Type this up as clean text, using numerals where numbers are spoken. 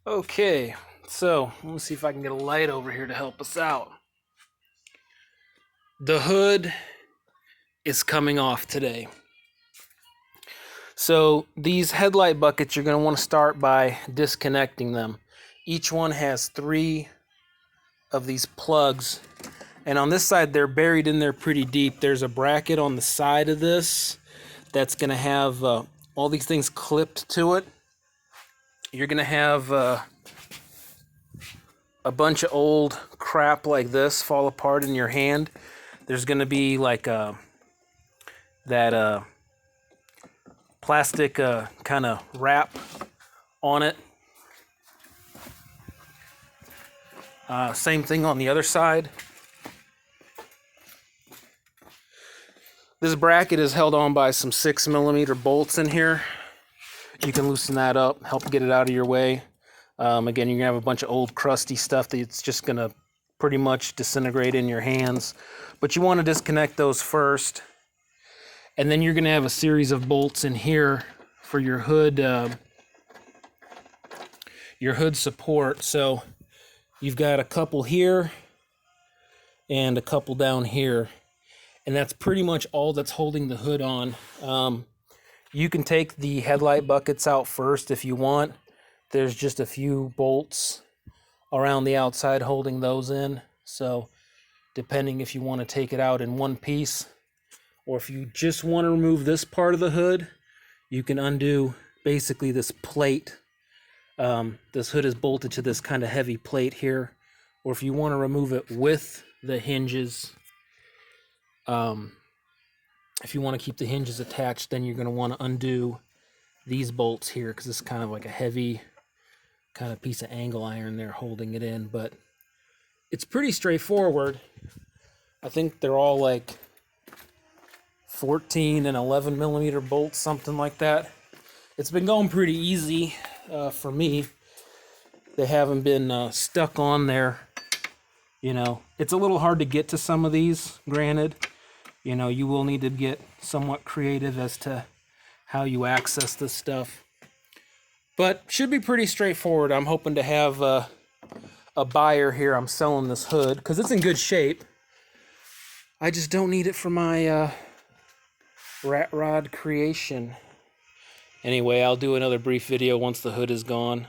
Okay, so let me see if I can get a light over here to help us out. The hood is coming off today. So these headlight buckets, you're going to want to start by disconnecting them. Each one has 3 of these plugs, and on this side they're buried in there pretty deep. There's a bracket on the side of this that's going to have all these things clipped to it. You're going to have a bunch of old crap like this fall apart in your hand. There's going to be like that plastic kind of wrap on it. Same thing on the other side. This bracket is held on by some 6mm bolts in here. You can loosen that up, help get it out of your way. Again, you're going to have a bunch of old crusty stuff that's just going to pretty much disintegrate in your hands. But you want to disconnect those first. And then you're going to have a series of bolts in here for your hood support. So you've got a couple here and a couple down here. And that's pretty much all that's holding the hood on. You can take the headlight buckets out first if you want. There's just a few bolts around the outside holding those in. So depending if you want to take it out in one piece, or if you just want to remove this part of the hood, you can undo basically this plate. This hood is bolted to this kind of heavy plate here. Or if you want to remove it with the hinges, if you want to keep the hinges attached, then you're going to want to undo these bolts here, because it's kind of like a heavy kind of piece of angle iron there holding it in. But it's pretty straightforward. I think they're all like 14 and 11mm bolts, something like that. It's been going pretty easy for me. They haven't been stuck on there. You know, it's a little hard to get to some of these, granted. You know, you will need to get somewhat creative as to how you access this stuff. But should be pretty straightforward. I'm hoping to have a buyer here. I'm selling this hood because it's in good shape. I just don't need it for my rat rod creation. Anyway, I'll do another brief video once the hood is gone.